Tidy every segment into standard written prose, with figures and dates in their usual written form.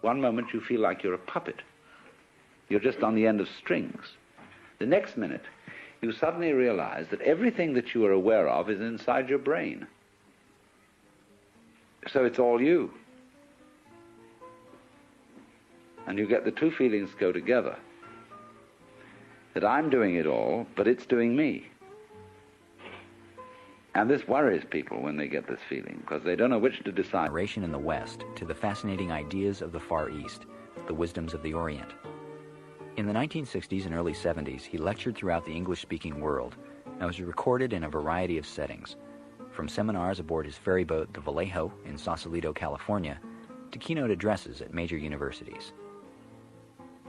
One moment you feel like you're a puppet. You're just on the end of strings. The next minute, you suddenly realize that everything that you are aware of is inside your brain. So it's all you. And you get the two feelings go together. That I'm doing it all, but it's doing me. And this worries people when they get this feeling, because they don't know which to decide. In the West to the fascinating ideas of the Far East, the wisdoms of the Orient. In the 1960s and early 70s, he lectured throughout the English-speaking world and was recorded in a variety of settings, from seminars aboard his ferry boat, the Vallejo, in Sausalito, California, to keynote addresses at major universities.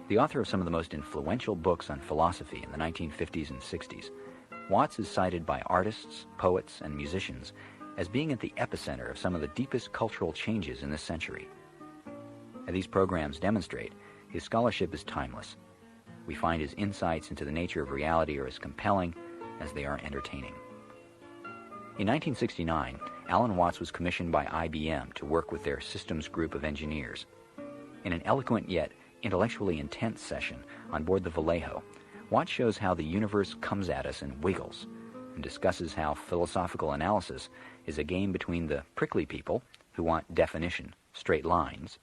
The author of some of the most influential books on philosophy in the 1950s and 60s, Watts is cited by artists, poets, and musicians as being at the epicenter of some of the deepest cultural changes in this century. As these programs demonstrate, his scholarship is timeless. We find his insights into the nature of reality are as compelling as they are entertaining. In 1969, Alan Watts was commissioned by IBM to work with their systems group of engineers. In an eloquent yet intellectually intense session on board the Vallejo, Watts shows how the universe comes at us and wiggles, and discusses how philosophical analysis is a game between the prickly people, who want definition, straight lines,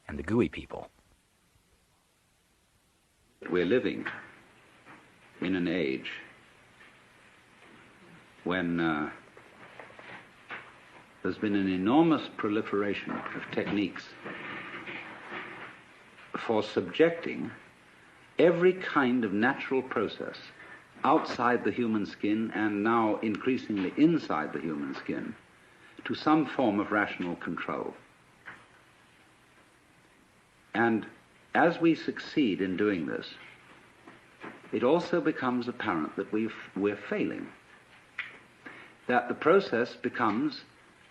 and the gooey people. We're living in an age when there's been an enormous proliferation of techniques for subjecting every kind of natural process outside the human skin, and now increasingly inside the human skin, to some form of rational control. And as we succeed in doing this, it also becomes apparent that we're failing, that the process becomes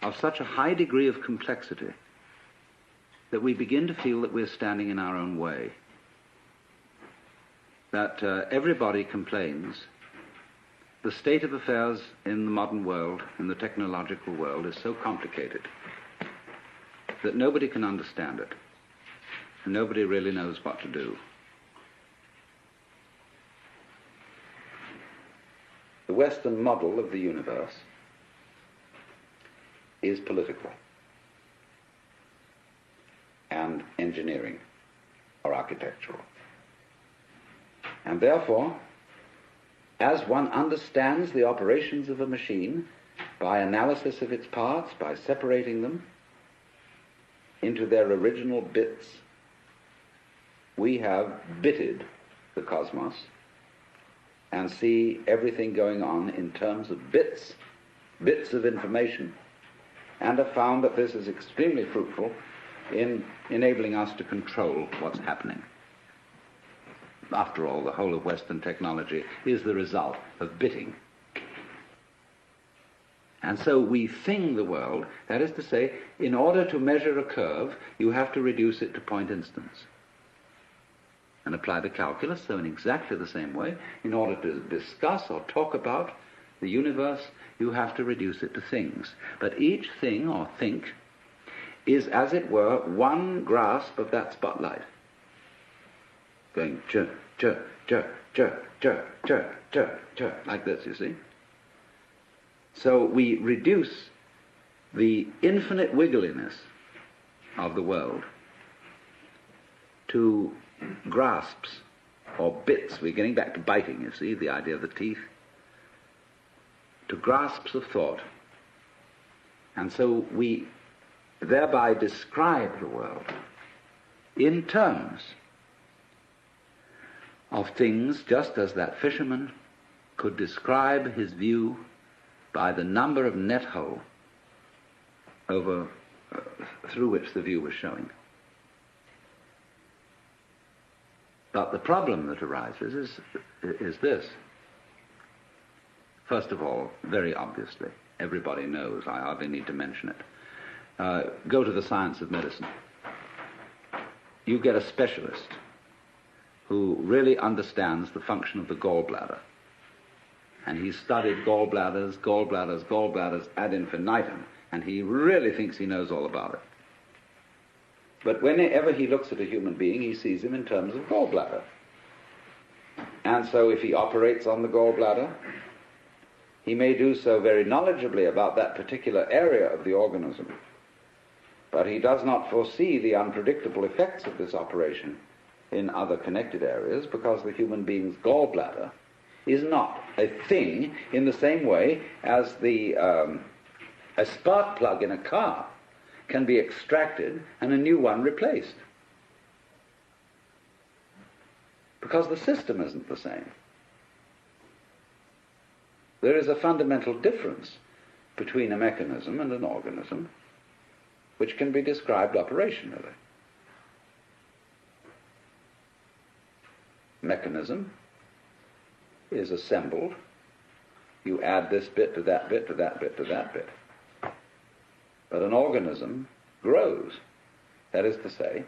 of such a high degree of complexity that we begin to feel that we're standing in our own way. That everybody complains the state of affairs in the modern world, in the technological world, is so complicated that nobody can understand it, and nobody really knows what to do. The Western model of the universe is political and engineering or architectural. And therefore, as one understands the operations of a machine by analysis of its parts, by separating them into their original bits, we have bitted the cosmos and see everything going on in terms of bits of information, and have found that this is extremely fruitful in enabling us to control what's happening. After all, the whole of Western technology is the result of bitting. And so we thing the world, that is to say, in order to measure a curve, you have to reduce it to point instants. And apply the calculus, so in exactly the same way, in order to discuss or talk about the universe, you have to reduce it to things. But each thing or think is, as it were, one grasp of that spotlight, going chur, chur, chur, chur, chur, chur, chur, chur, like this, you see. So we reduce the infinite wiggliness of the world to grasps or bits. We're getting back to biting, you see, the idea of the teeth. To grasps of thought. And so we thereby describe the world in terms of things, just as that fisherman could describe his view by the number of net hole over through which the view was showing. But the problem that arises is this. First of all, very obviously, everybody knows, I hardly need to mention it. Go to the science of medicine. You get a specialist who really understands the function of the gallbladder. And he's studied gallbladders ad infinitum, and he really thinks he knows all about it. But whenever he looks at a human being, he sees him in terms of gallbladder. And so if he operates on the gallbladder, he may do so very knowledgeably about that particular area of the organism, but he does not foresee the unpredictable effects of this operation in other connected areas, because the human being's gallbladder is not a thing in the same way as a spark plug in a car can be extracted and a new one replaced. Because the system isn't the same. There is a fundamental difference between a mechanism and an organism, which can be described operationally. Mechanism is assembled. You add this bit to that bit to that bit to that bit. But an organism grows. That is to say,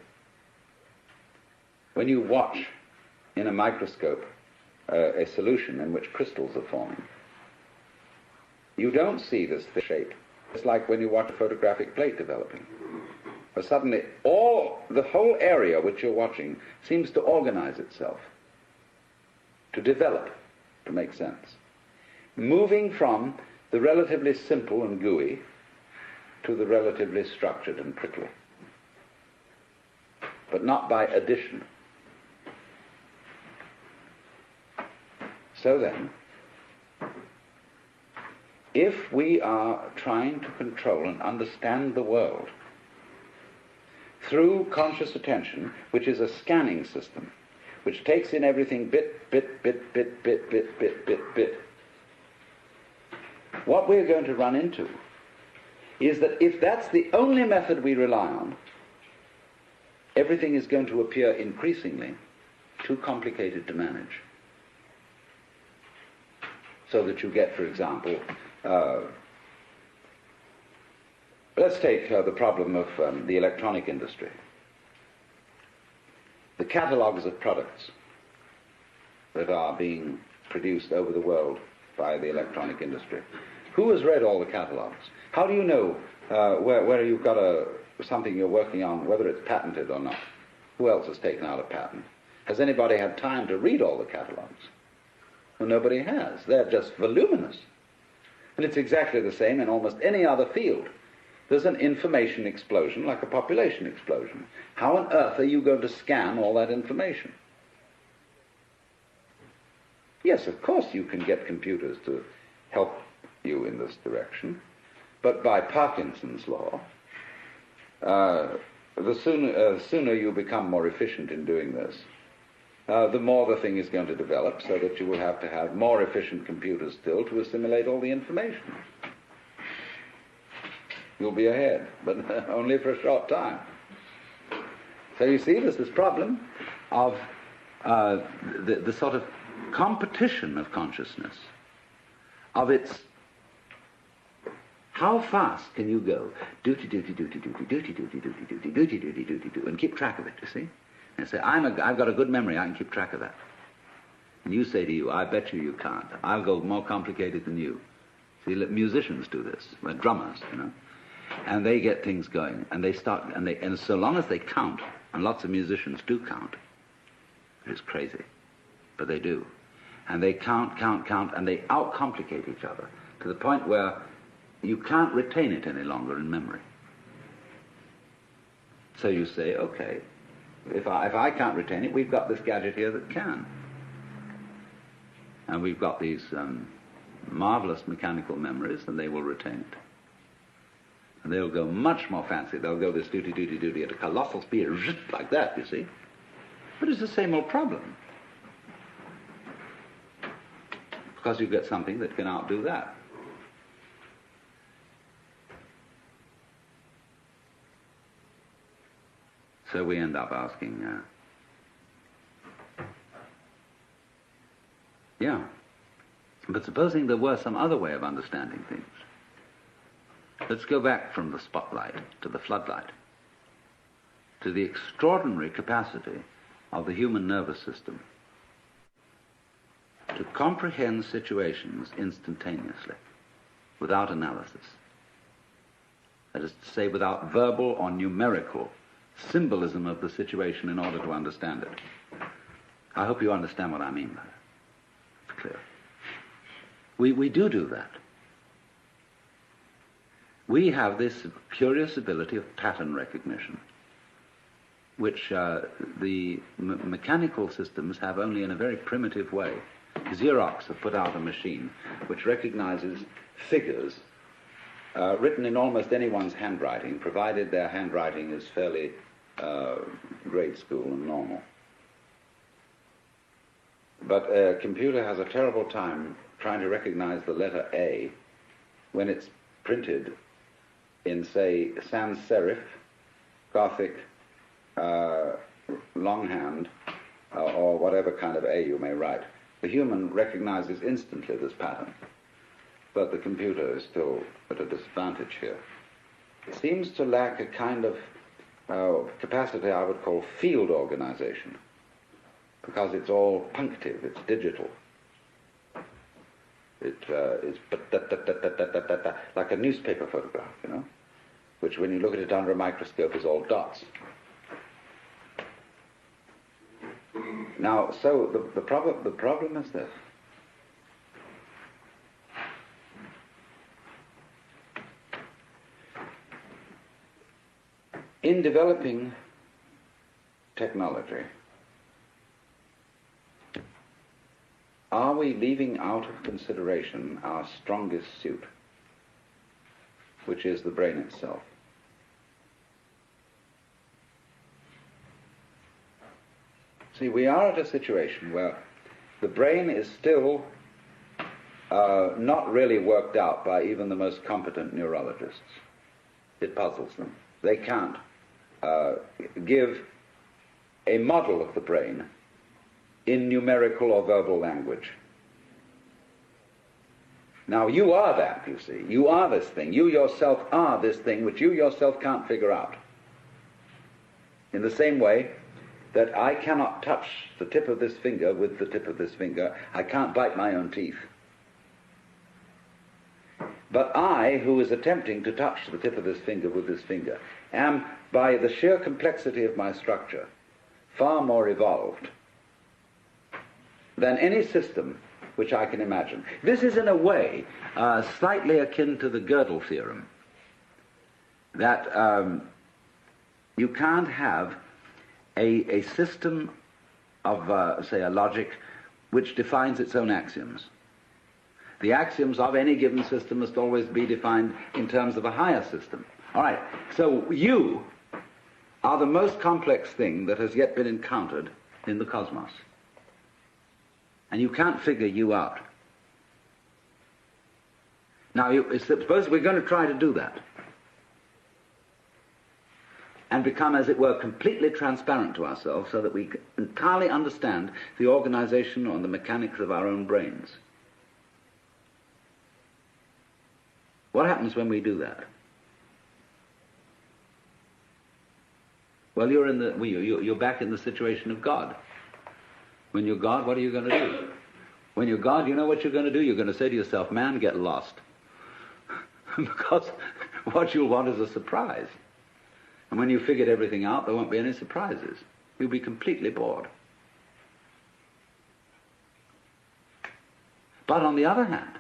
when you watch in a microscope a solution in which crystals are forming, you don't see this shape. It's like when you watch a photographic plate developing. But suddenly the whole area which you're watching seems to organize itself, to develop, to make sense. Moving from the relatively simple and gooey to the relatively structured and prickly. But not by addition. So then, if we are trying to control and understand the world through conscious attention, which is a scanning system, which takes in everything bit, bit, bit, bit, bit, bit, bit, bit, bit, what we're going to run into is that if that's the only method we rely on, everything is going to appear increasingly too complicated to manage. So that you get, for example, let's take the problem of the electronic industry. The catalogues of products that are being produced over the world by the electronic industry. Who has read all the catalogues? How do you know whether you've got something you're working on, whether it's patented or not? Who else has taken out a patent? Has anybody had time to read all the catalogues? Well, nobody has. They're just voluminous. And it's exactly the same in almost any other field. There's an information explosion like a population explosion. How on earth are you going to scan all that information? Yes, of course you can get computers to help you in this direction, but by Parkinson's law, the sooner you become more efficient in doing this, the more the thing is going to develop, so that you will have to have more efficient computers still to assimilate all the information. You'll be ahead, but only for a short time. So you see, there's this problem of the sort of competition of consciousness, of its how fast can you go, duty, duty, duty, duty, duty, duty, duty, duty, duty, duty, duty, duty, and keep track of it, you see? And say, I've got a good memory, I can keep track of that. And you say to you, I bet you can't. I'll go more complicated than you. See, musicians do this, well, drummers, you know. And they get things going, and they start, and so long as they count, and lots of musicians do count, it's crazy, but they do. And they count, and they out-complicate each other to the point where you can't retain it any longer in memory. So you say, okay, if I can't retain it, we've got this gadget here that can. And we've got these marvelous mechanical memories, and they will retain it. And they'll go much more fancy. They'll go this duty, duty, duty at a colossal speed, like that, you see. But it's the same old problem. Because you get something that can outdo that. So we end up asking, but supposing there were some other way of understanding things. Let's go back from the spotlight to the floodlight, to the extraordinary capacity of the human nervous system to comprehend situations instantaneously, without analysis. That is to say, without verbal or numerical symbolism of the situation in order to understand it. I hope you understand what I mean by that. It's clear. We do that. We have this curious ability of pattern recognition, which the mechanical systems have only in a very primitive way. Xerox have put out a machine which recognizes figures written in almost anyone's handwriting, provided their handwriting is fairly grade school and normal. But a computer has a terrible time trying to recognize the letter A when it's printed in, say, sans serif, Gothic, longhand, or whatever kind of A you may write. The human recognizes instantly this pattern, but the computer is still at a disadvantage here. It seems to lack a kind of capacity I would call field organization, because it's all punctive, it's digital. It is like a newspaper photograph, you know, which when you look at it under a microscope is all dots. Now, so the problem is this. In developing technology, are we leaving out of consideration our strongest suit, which is the brain itself? See, we are at a situation where the brain is still not really worked out by even the most competent neurologists. It puzzles them. They can't give a model of the brain in numerical or verbal language. Now, you are that, you see. You are this thing. You yourself are this thing which you yourself can't figure out. In the same way that I cannot touch the tip of this finger with the tip of this finger, I can't bite my own teeth. But I, who is attempting to touch the tip of this finger with this finger, am, by the sheer complexity of my structure, far more evolved than any system which I can imagine. This is, in a way, slightly akin to the Gödel theorem, that you can't have a system of, say, a logic which defines its own axioms. The axioms of any given system must always be defined in terms of a higher system. All right, so you are the most complex thing that has yet been encountered in the cosmos. And you can't figure you out. Now, suppose we're going to try to do that and become, as it were, completely transparent to ourselves so that we entirely understand the organization or the mechanics of our own brains. What happens when we do that? Well, you're back in the situation of God. When you're God, what are you going to do? When you're God, you know what you're going to do? You're going to say to yourself, man, get lost. Because what you'll want is a surprise. And when you've figured everything out, there won't be any surprises. You'll be completely bored. But on the other hand,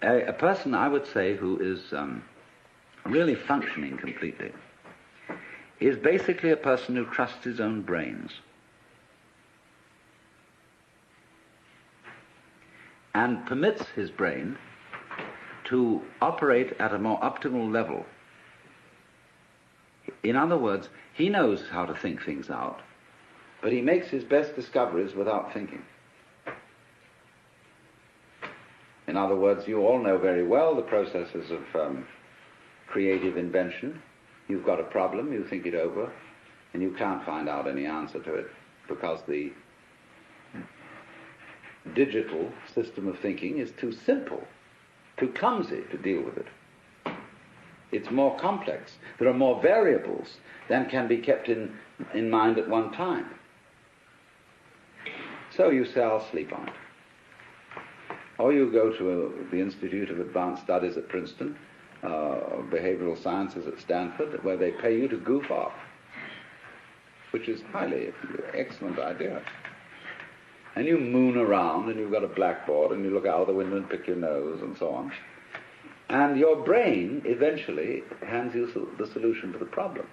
a person, I would say, who is really functioning completely is basically a person who trusts his own brains and permits his brain to operate at a more optimal level. In other words, he knows how to think things out, but he makes his best discoveries without thinking. In other words, you all know very well the processes of creative invention. You've got a problem, you think it over, and you can't find out any answer to it because the digital system of thinking is too simple, too clumsy to deal with it. It's more complex. There are more variables than can be kept in mind at one time. So you say, I'll sleep on it. or you go to the Institute of Advanced Studies at Princeton, Behavioral Sciences at Stanford, where they pay you to goof off, which is highly excellent idea. And you moon around, and you've got a blackboard, and you look out the window and pick your nose, and so on. And your brain eventually hands you the solution to the problem.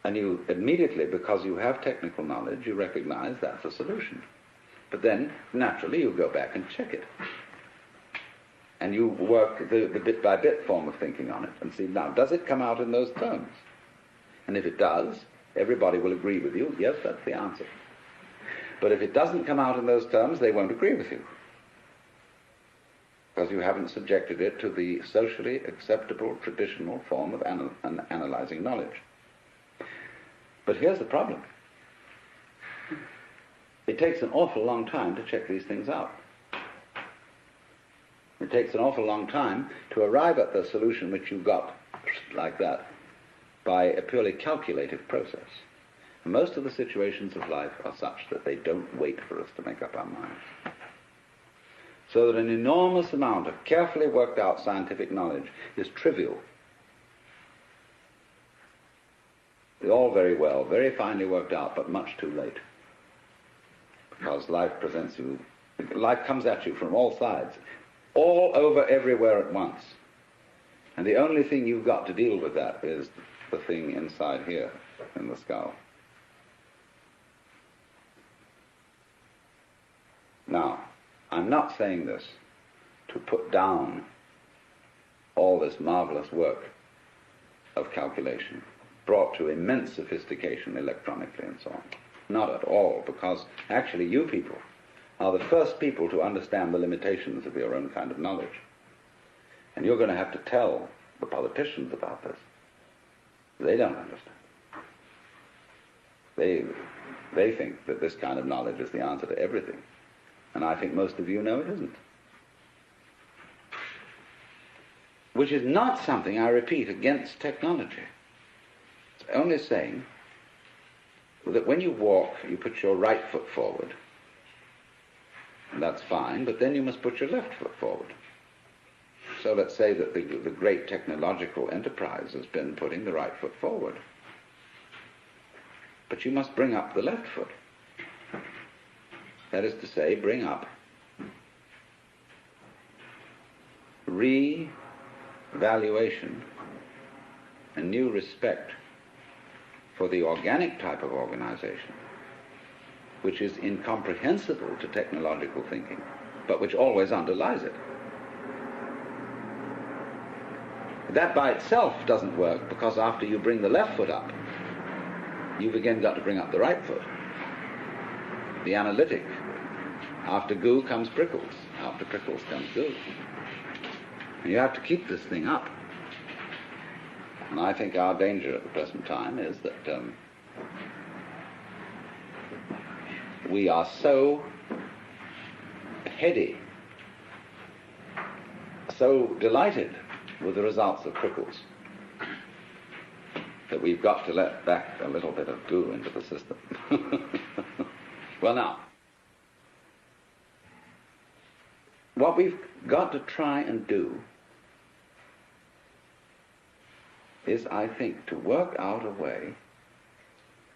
And you immediately, because you have technical knowledge, you recognize that's a solution. But then, naturally, you go back and check it. And you work the bit-by-bit form of thinking on it and see, now, does it come out in those terms? And if it does, everybody will agree with you, yes, that's the answer. But if it doesn't come out in those terms, they won't agree with you, because you haven't subjected it to the socially acceptable, traditional form of analyzing knowledge. But here's the problem. It takes an awful long time to check these things out. It takes an awful long time to arrive at the solution which you got like that by a purely calculative process. Most of the situations of life are such that they don't wait for us to make up our minds. So that an enormous amount of carefully worked out scientific knowledge is trivial. It's all very well, very finely worked out, but much too late. Because life comes at you from all sides, all over, everywhere at once. And the only thing you've got to deal with that is the thing inside here, in the skull. Now, I'm not saying this to put down all this marvelous work of calculation, brought to immense sophistication electronically and so on. Not at all, because actually you people are the first people to understand the limitations of your own kind of knowledge. And you're going to have to tell the politicians about this. They don't understand. They think that this kind of knowledge is the answer to everything. And I think most of you know it isn't. Which is not something, I repeat, against technology. It's only saying that when you walk, you put your right foot forward. And that's fine, but then you must put your left foot forward. So let's say that the great technological enterprise has been putting the right foot forward. But you must bring up the left foot. That is to say, bring up re-evaluation and new respect for the organic type of organization, which is incomprehensible to technological thinking, but which always underlies it. That by itself doesn't work, because after you bring the left foot up, you've again got to bring up the right foot. The analytic. After goo comes prickles. After prickles comes goo. And you have to keep this thing up. And I think our danger at the present time is that we are so heady, so delighted with the results of prickles, that we've got to let back a little bit of goo into the system. Well, now, what we've got to try and do is, I think, to work out a way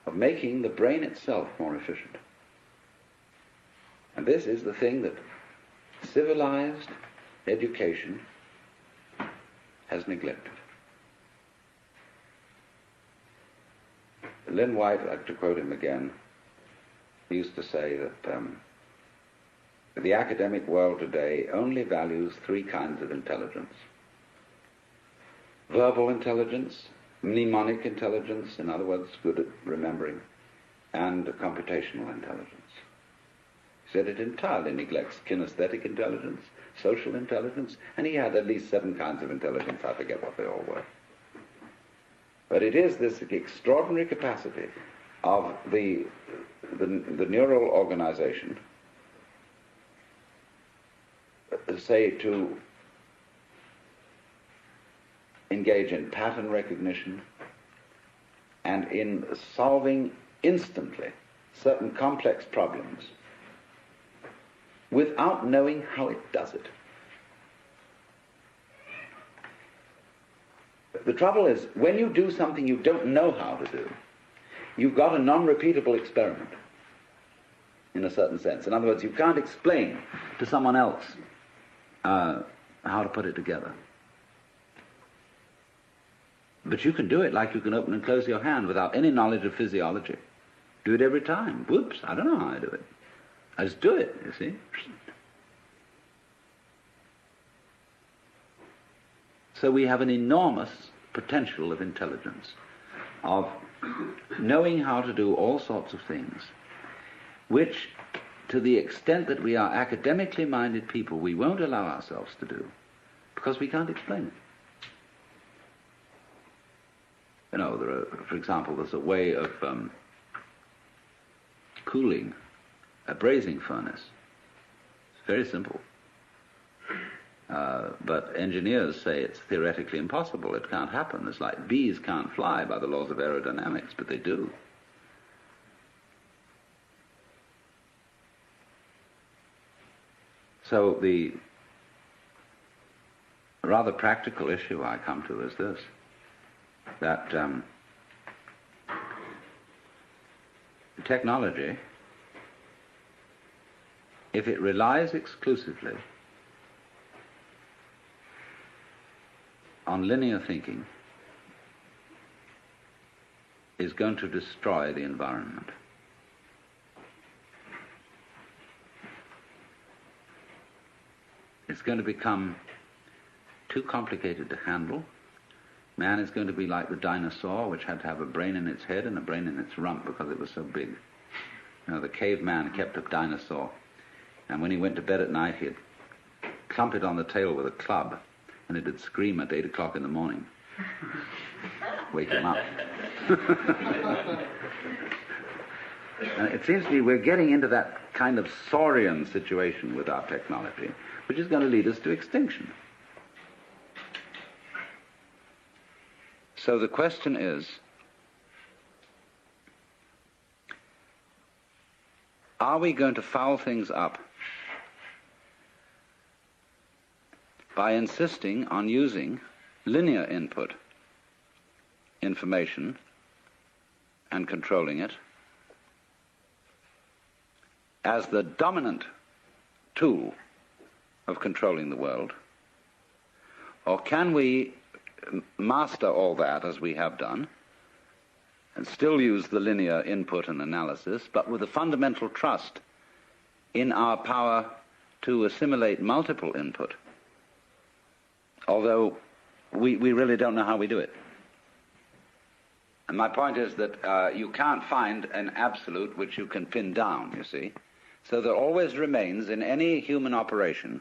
of making the brain itself more efficient. And this is the thing that civilized education has neglected. Lynn White, I'd like to quote him again, he used to say that the academic world today only values three kinds of intelligence: verbal intelligence, mnemonic intelligence, in other words, good at remembering, and computational intelligence. He said it entirely neglects kinesthetic intelligence, social intelligence, and he had at least 7 kinds of intelligence. I forget what they all were. But it is this extraordinary capacity of the neural organization, say, to engage in pattern recognition and in solving instantly certain complex problems without knowing how it does it. The trouble is, when you do something you don't know how to do, you've got a non-repeatable experiment, in a certain sense. In other words, you can't explain to someone else how to put it together. But you can do it like you can open and close your hand without any knowledge of physiology. Do it every time. Whoops, I don't know how I do it. I just do it, you see. So we have an enormous potential of intelligence, of knowing how to do all sorts of things, which, to the extent that we are academically minded people, we won't allow ourselves to do, because we can't explain it. You know, for example, there's a way of cooling a brazing furnace. It's very simple. But engineers say it's theoretically impossible. It can't happen. It's like bees can't fly by the laws of aerodynamics, but they do. So the rather practical issue I come to is this, that technology, if it relies exclusively on linear thinking, is going to destroy the environment. It's going to become too complicated to handle. Man is going to be like the dinosaur, which had to have a brain in its head and a brain in its rump because it was so big. You know, the caveman kept a dinosaur, and when he went to bed at night, he'd clump it on the tail with a club, and it'd scream at 8 o'clock in the morning. Wake him up. And it seems to me we're getting into that kind of saurian situation with our technology, which is going to lead us to extinction. So the question is, are we going to foul things up by insisting on using linear input information and controlling it as the dominant tool of controlling the world? Or can we master all that as we have done and still use the linear input and analysis, but with a fundamental trust in our power to assimilate multiple input, although we really don't know how we do it? And my point is that you can't find an absolute which you can pin down, you see. So there always remains in any human operation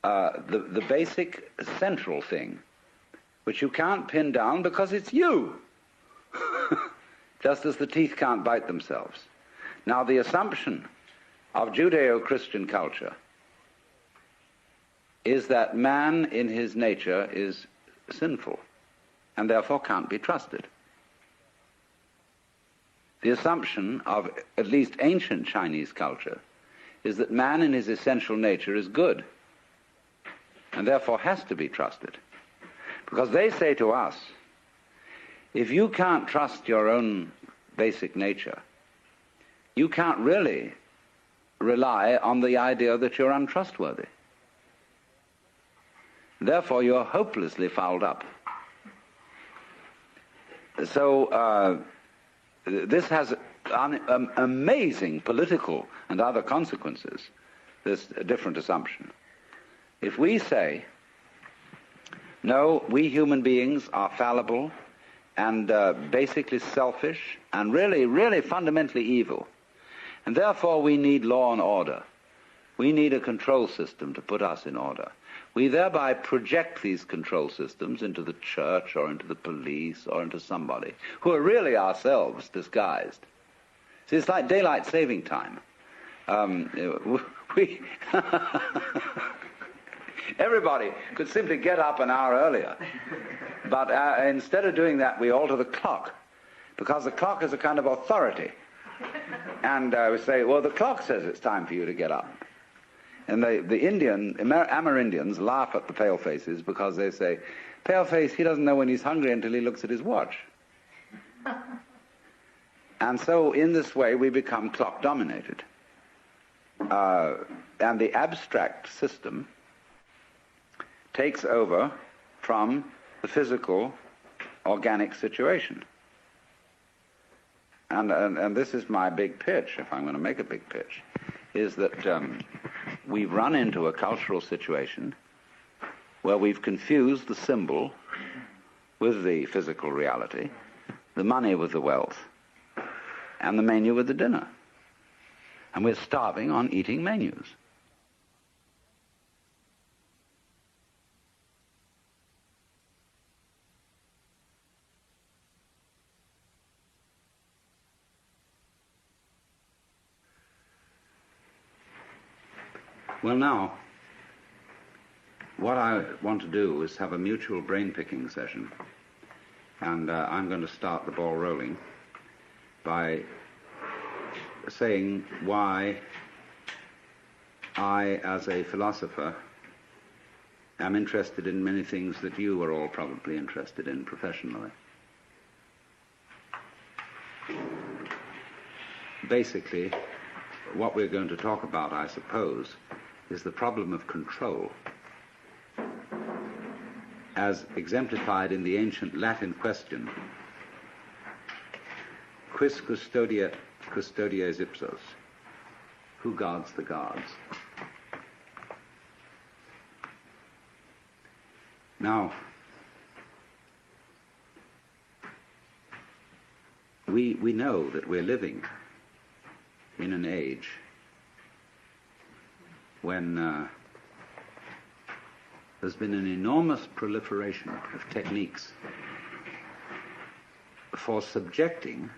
the basic central thing, which you can't pin down because it's you. Just as the teeth can't bite themselves. Now, the assumption of Judeo-Christian culture is that man in his nature is sinful and therefore can't be trusted. The assumption of at least ancient Chinese culture is that man in his essential nature is good and therefore has to be trusted. Because they say to us, if you can't trust your own basic nature, you can't really rely on the idea that you're untrustworthy. Therefore, you're hopelessly fouled up. So this has amazing political and other consequences, this different assumption. If we say, no, we human beings are fallible and basically selfish and really, really fundamentally evil, and therefore we need law and order. We need a control system to put us in order. We thereby project these control systems into the church or into the police or into somebody who are really ourselves disguised. See, it's like daylight saving time. Everybody could simply get up an hour earlier. But instead of doing that, we alter the clock, because the clock is a kind of authority And we say, well, the clock says it's time for you to get up. And the Amerindians laugh at the palefaces because they say, paleface, he doesn't know when he's hungry until he looks at his watch. And so in this way we become clock dominated. And the abstract system takes over from the physical, organic situation. And this is my big pitch, if I'm going to make a big pitch, is that we've run into a cultural situation where we've confused the symbol with the physical reality, the money with the wealth, and the menu with the dinner. And we're starving on eating menus. Well, now, what I want to do is have a mutual brain-picking session. And I'm going to start the ball rolling by saying why I, as a philosopher, am interested in many things that you are all probably interested in professionally. Basically, what we're going to talk about, I suppose, is the problem of control, as exemplified in the ancient Latin question, quis custodiet custodies ipsos? Who guards the guards? Now, we know that we're living in an age when there's been an enormous proliferation of techniques for subjecting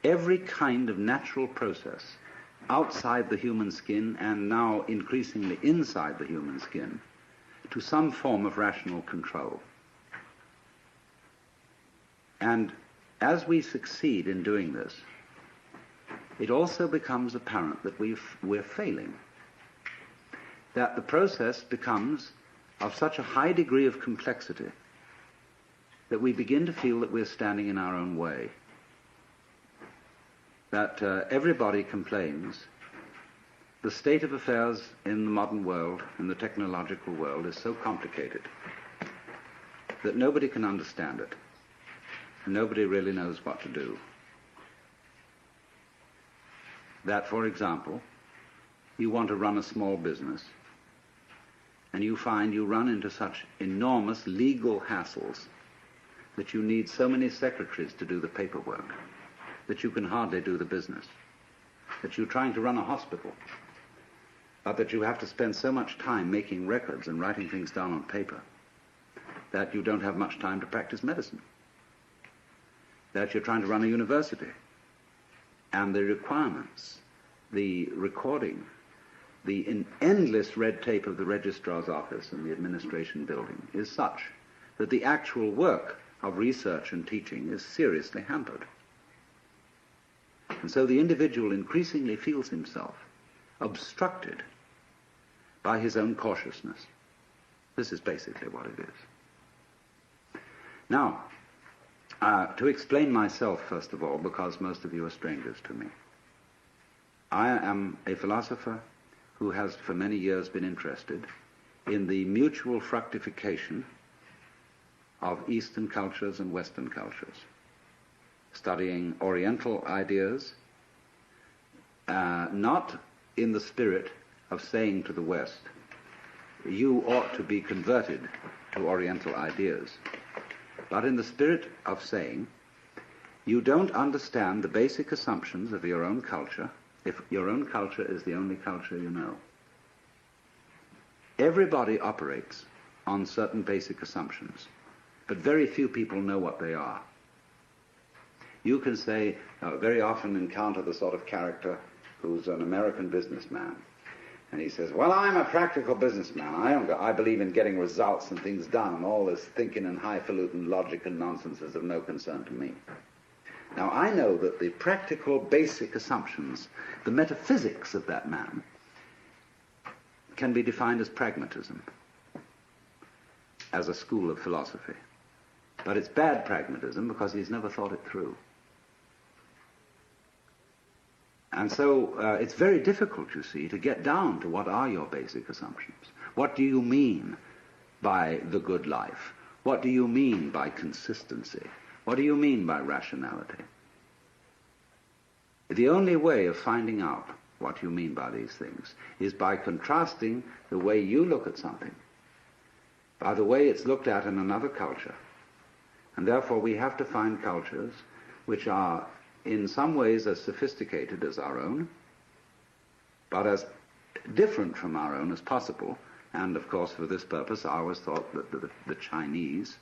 every kind of natural process outside the human skin and now increasingly inside the human skin to some form of rational control. And as we succeed in doing this, it also becomes apparent that we're failing, that the process becomes of such a high degree of complexity that we begin to feel that we're standing in our own way, that everybody complains the state of affairs in the modern world, in the technological world, is so complicated that nobody can understand it, and nobody really knows what to do. That, for example, you want to run a small business, and you find you run into such enormous legal hassles that you need so many secretaries to do the paperwork that you can hardly do the business, that you're trying to run a hospital, but that you have to spend so much time making records and writing things down on paper that you don't have much time to practice medicine, that you're trying to run a university, and the requirements, the recording, the endless red tape of the registrar's office and the administration building is such that the actual work of research and teaching is seriously hampered. And so the individual increasingly feels himself obstructed by his own cautiousness. This is basically what it is. Now, to explain myself, first of all, because most of you are strangers to me, I am a philosopher who has for many years been interested in the mutual fructification of Eastern cultures and Western cultures, studying Oriental ideas, not in the spirit of saying to the West, you ought to be converted to Oriental ideas, but in the spirit of saying, you don't understand the basic assumptions of your own culture if your own culture is the only culture you know. Everybody operates on certain basic assumptions, but very few people know what they are. You can say, very often encounter the sort of character who's an American businessman, and he says, well, I'm a practical businessman. I believe in getting results and things done, and all this thinking and highfalutin logic and nonsense is of no concern to me. Now, I know that the practical basic assumptions, the metaphysics of that man, can be defined as pragmatism, as a school of philosophy. But it's bad pragmatism because he's never thought it through. And so it's very difficult, you see, to get down to what are your basic assumptions. What do you mean by the good life? What do you mean by consistency? What do you mean by rationality? The only way of finding out what you mean by these things is by contrasting the way you look at something by the way it's looked at in another culture. And therefore we have to find cultures which are in some ways as sophisticated as our own, but as different from our own as possible. And of course, for this purpose, I always thought that the Chinese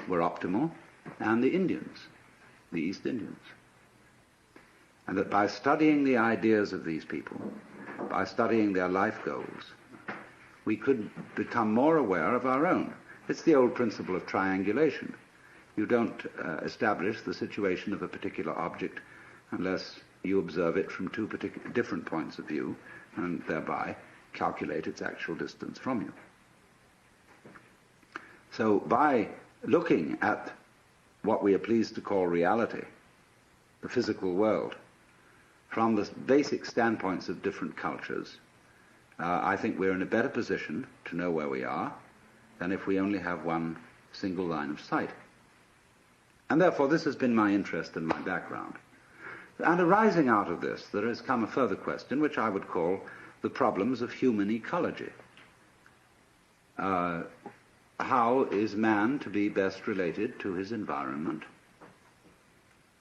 were optimal, and the Indians, the East Indians. And that by studying the ideas of these people, by studying their life goals, we could become more aware of our own. It's the old principle of triangulation. You don't establish the situation of a particular object unless you observe it from two different points of view and thereby calculate its actual distance from you. So by looking at what we are pleased to call reality, the physical world, from the basic standpoints of different cultures, I think we're in a better position to know where we are than if we only have one single line of sight. And therefore this has been my interest and my background. And arising out of this, there has come a further question, which I would call the problems of human ecology. How is man to be best related to his environment,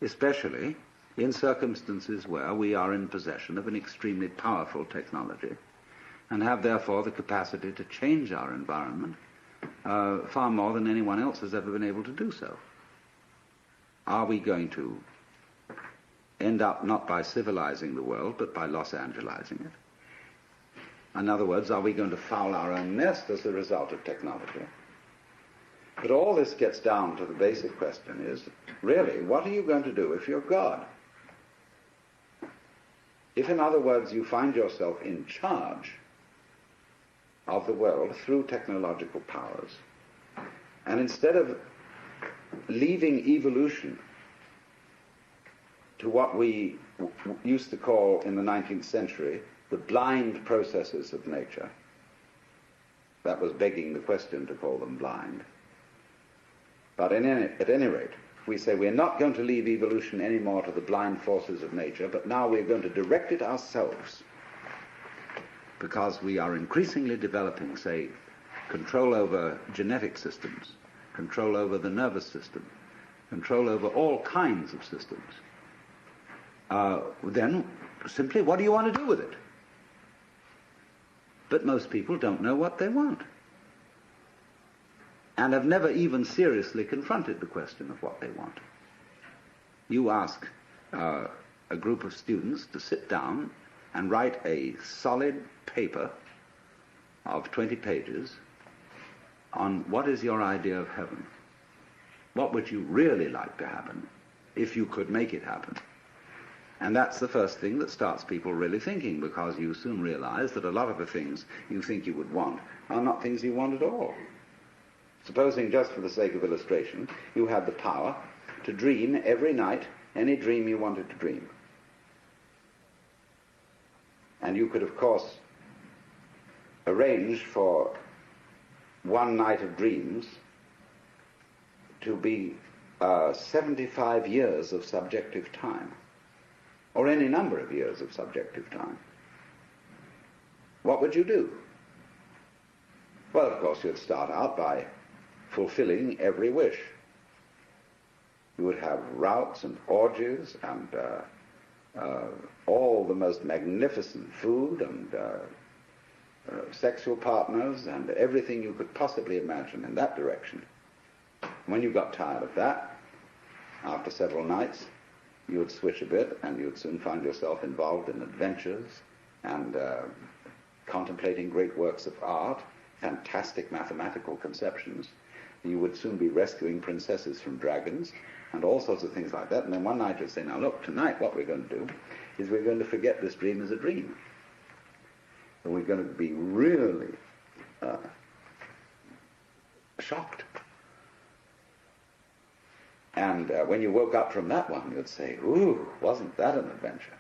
especially in circumstances where we are in possession of an extremely powerful technology and have therefore the capacity to change our environment far more than anyone else has ever been able to do so? Are we going to end up not by civilizing the world, but by Los Angelizing it? In other words, are we going to foul our own nest as a result of technology? But all this gets down to the basic question is, really, what are you going to do if you're God? If, in other words, you find yourself in charge of the world through technological powers, and instead of leaving evolution to what we used to call in the 19th century the blind processes of nature, that was begging the question to call them blind. But at any rate, we say we're not going to leave evolution anymore to the blind forces of nature, but now we're going to direct it ourselves, because we are increasingly developing, say, control over genetic systems, control over the nervous system, control over all kinds of systems. Then, simply, what do you want to do with it? But most people don't know what they want, and have never even seriously confronted the question of what they want. You ask a group of students to sit down and write a solid paper of 20 pages on what is your idea of heaven. What would you really like to happen if you could make it happen? And that's the first thing that starts people really thinking, because you soon realize that a lot of the things you think you would want are not things you want at all. Supposing, just for the sake of illustration, you had the power to dream every night any dream you wanted to dream. And you could, of course, arrange for one night of dreams to be 75 years of subjective time, or any number of years of subjective time. What would you do? Well, of course, you'd start out by fulfilling every wish. You would have routs and orgies and all the most magnificent food and sexual partners and everything you could possibly imagine in that direction. When you got tired of that, after several nights, you would switch a bit and you'd soon find yourself involved in adventures and contemplating great works of art, fantastic mathematical conceptions. you would soon be rescuing princesses from dragons and all sorts of things like that. And then one night you'd say, now look, tonight what we're going to do is we're going to forget this dream as a dream. And we're going to be really shocked. And when you woke up from that one, you'd say, ooh, wasn't that an adventure?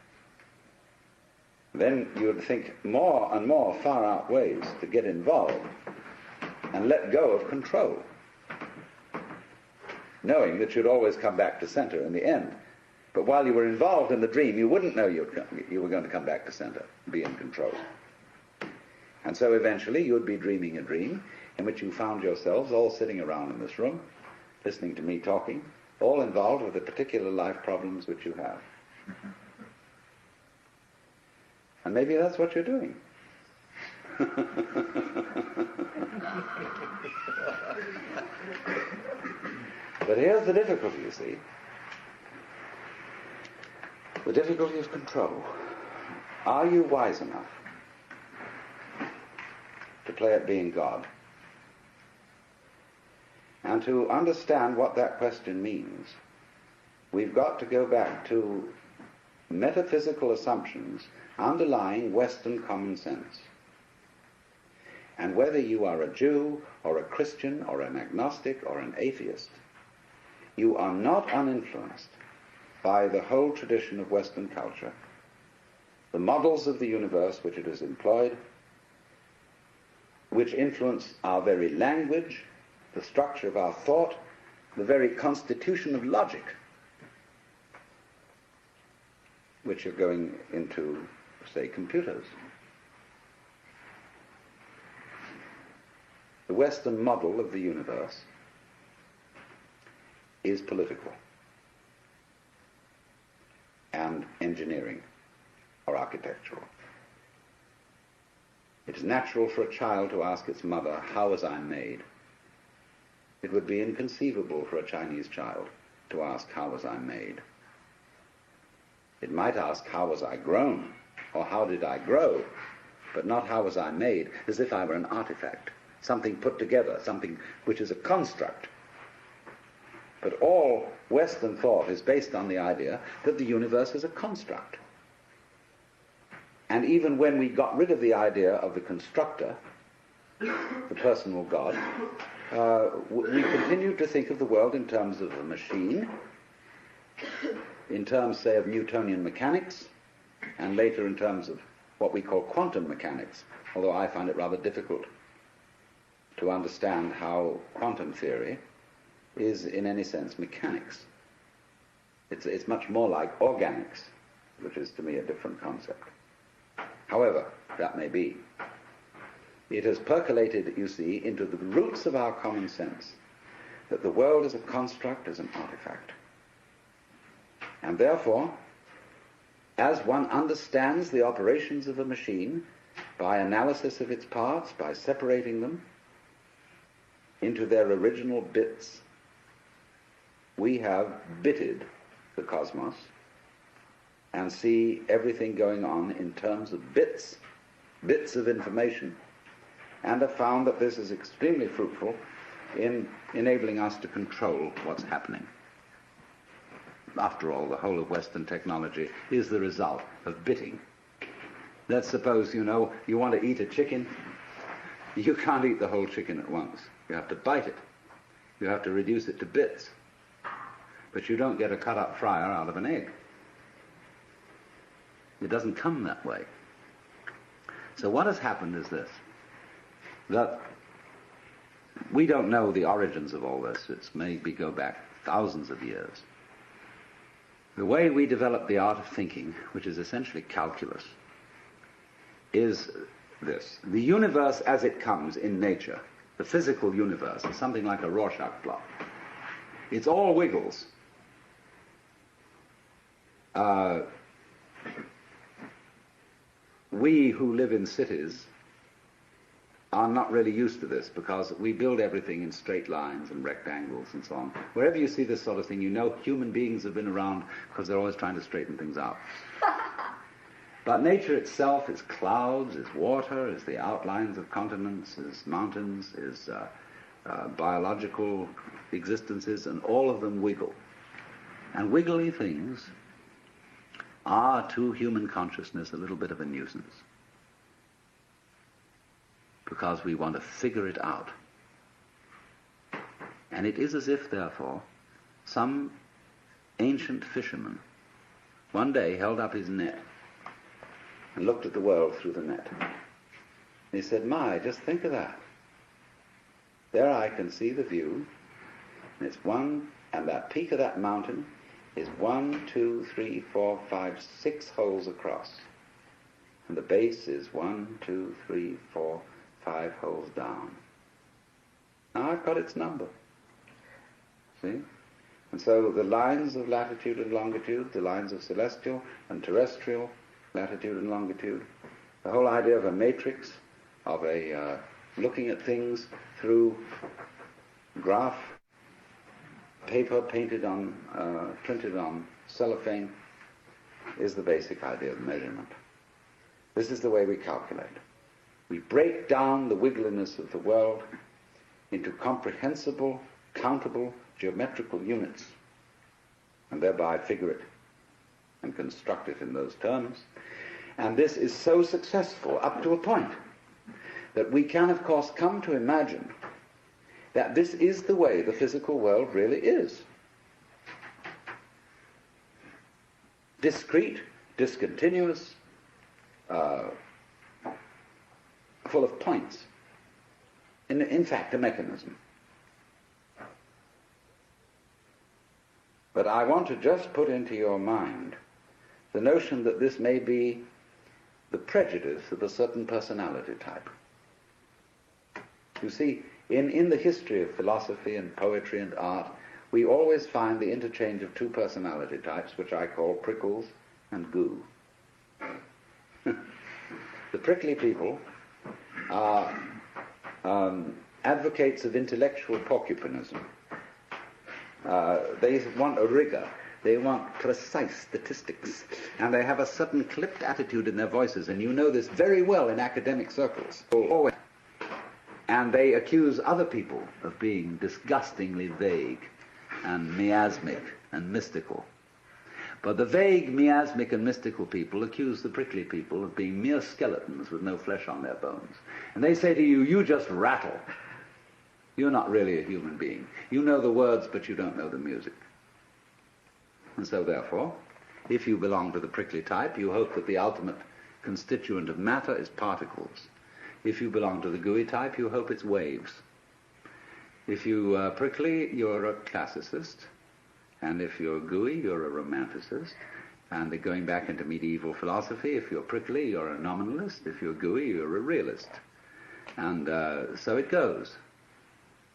Then you would think more and more far-out ways to get involved and let go of control, knowing that you'd always come back to center in the end. But while you were involved in the dream, you wouldn't know you were going to come back to center, be in control. And so eventually you would be dreaming a dream in which you found yourselves all sitting around in this room, listening to me talking, all involved with the particular life problems which you have. And maybe that's what you're doing. But here's the difficulty, you see. The difficulty of control. Are you wise enough to play at being God? And to understand what that question means, we've got to go back to metaphysical assumptions underlying Western common sense. And whether you are a Jew or a Christian or an agnostic or an atheist, you are not uninfluenced by the whole tradition of Western culture, the models of the universe which it has employed, which influence our very language, the structure of our thought, the very constitution of logic, which are going into, say, computers. The Western model of the universe is political and engineering or architectural. It is natural for a child to ask its mother, how was I made? It would be inconceivable for a Chinese child to ask, how was I made? It might ask, how was I grown? Or how did I grow? But not how was I made, as if I were an artifact, something put together, something which is a construct. But all Western thought is based on the idea that the universe is a construct. And even when we got rid of the idea of the constructor, the personal God, we continued to think of the world in terms of a machine, in terms, say, of Newtonian mechanics, and later in terms of what we call quantum mechanics, although I find it rather difficult to understand how quantum theory is, in any sense, mechanics. It's much more like organics, which is, to me, a different concept. However, that may be. It has percolated, you see, into the roots of our common sense that the world is a construct, is an artifact. And therefore, as one understands the operations of a machine by analysis of its parts, by separating them into their original bits, we have bitted the cosmos and see everything going on in terms of bits of information, and have found that this is extremely fruitful in enabling us to control what's happening. After all, the whole of Western technology is the result of bitting. Let's suppose, you want to eat a chicken. You can't eat the whole chicken at once. You have to bite it. You have to reduce it to bits. But you don't get a cut-up fryer out of an egg. It doesn't come that way. So what has happened is this, that we don't know the origins of all this. It's maybe go back thousands of years. The way we develop the art of thinking, which is essentially calculus, is this. The universe as it comes in nature, the physical universe, is something like a Rorschach plot. It's all wiggles. We who live in cities are not really used to this because we build everything in straight lines and rectangles and so on. Wherever you see this sort of thing, you know human beings have been around because they're always trying to straighten things out. But nature itself is clouds, is water, is the outlines of continents, is mountains, is biological existences, and all of them wiggle. And wiggly things are, to human consciousness, a little bit of a nuisance, because we want to figure it out. And it is as if, therefore, some ancient fisherman one day held up his net and looked at the world through the net. And he said, "My, just think of that. There I can see the view, and it's one, and that peak of that mountain is 1, 2, 3, 4, 5, 6 holes across. And the base is 1, 2, 3, 4, 5 holes down. Now I've got its number. See? And so the lines of latitude and longitude, the lines of celestial and terrestrial latitude and longitude, the whole idea of a matrix, of a looking at things through graph paper painted on, printed on cellophane, is the basic idea of measurement. This is the way we calculate. We break down the wiggliness of the world into comprehensible, countable, geometrical units, and thereby figure it and construct it in those terms. And this is so successful up to a point that we can, of course, come to imagine that this is the way the physical world really is. Discrete, discontinuous, full of points. In fact, a mechanism. But I want to just put into your mind the notion that this may be the prejudice of a certain personality type. You see, in the history of philosophy and poetry and art, we always find the interchange of two personality types, which I call prickles and goo. The prickly people are advocates of intellectual porcupinism. They want a rigor. They want precise statistics. And they have a certain clipped attitude in their voices, and you know this very well in academic circles. And they accuse other people of being disgustingly vague and miasmic and mystical. But the vague, miasmic and mystical people accuse the prickly people of being mere skeletons with no flesh on their bones. And they say to you, you just rattle. You're not really a human being. You know the words, but you don't know the music. And so therefore, if you belong to the prickly type, you hope that the ultimate constituent of matter is particles. If you belong to the gooey type, you hope it's waves. If you are prickly, you're a classicist. And if you're gooey, you're a romanticist. And going back into medieval philosophy, if you're prickly, you're a nominalist. If you're gooey, you're a realist. And so it goes.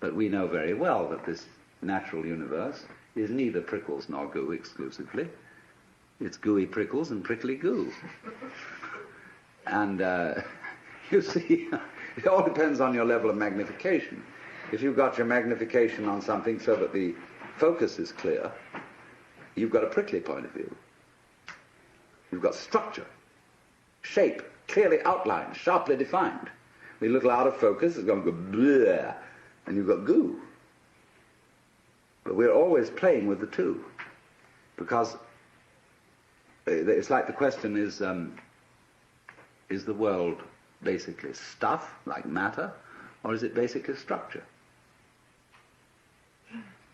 But we know very well that this natural universe is neither prickles nor goo exclusively. It's gooey prickles and prickly goo. And you see, it all depends on your level of magnification. If you've got your magnification on something so that the focus is clear, you've got a prickly point of view. You've got structure, shape, clearly outlined, sharply defined. A little out of focus, it's going to go bleh, and you've got goo. But we're always playing with the two, because it's like the question is the world basically stuff, like matter, or is it basically structure?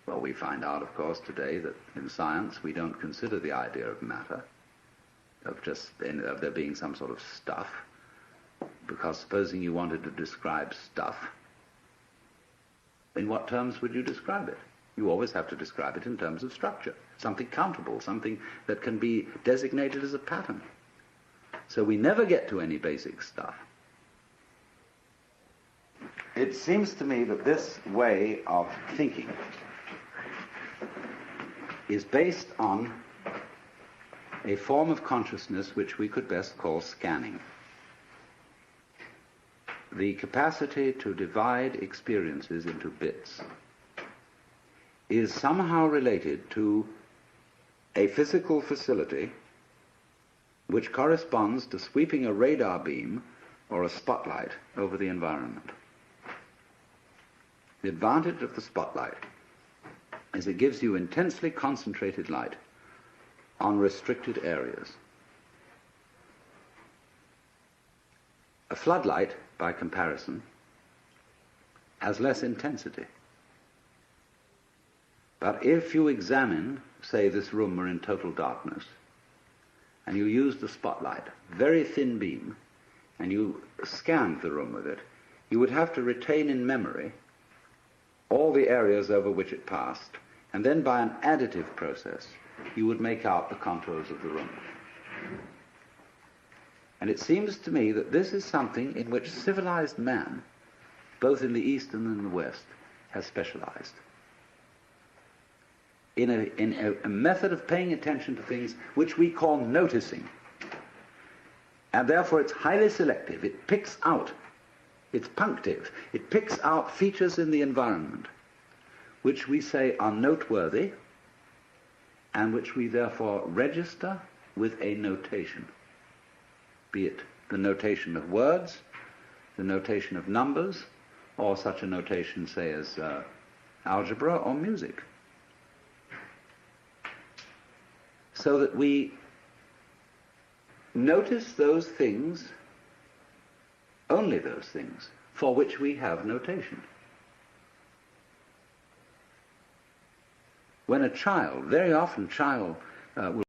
Well, we find out, of course, today that in science we don't consider the idea of matter, of there being some sort of stuff, because supposing you wanted to describe stuff, in what terms would you describe it? You always have to describe it in terms of structure, something countable, something that can be designated as a pattern. So we never get to any basic stuff. It seems to me that this way of thinking is based on a form of consciousness which we could best call scanning. The capacity to divide experiences into bits is somehow related to a physical facility which corresponds to sweeping a radar beam or a spotlight over the environment. The advantage of the spotlight is it gives you intensely concentrated light on restricted areas. A floodlight, by comparison, has less intensity. But if you examine, say this room were in total darkness, and you used the spotlight, very thin beam, and you scanned the room with it, you would have to retain in memory all the areas over which it passed, and then by an additive process, you would make out the contours of the room. And it seems to me that this is something in which civilized man, both in the East and in the West, has specialized. In a method of paying attention to things which we call noticing. And therefore it's highly selective. It picks out, it's punctive. It picks out features in the environment which we say are noteworthy and which we therefore register with a notation. Be it the notation of words, the notation of numbers, or such a notation, say, as algebra or music. So that we notice those things, only those things, for which we have notation. When a child, very often child will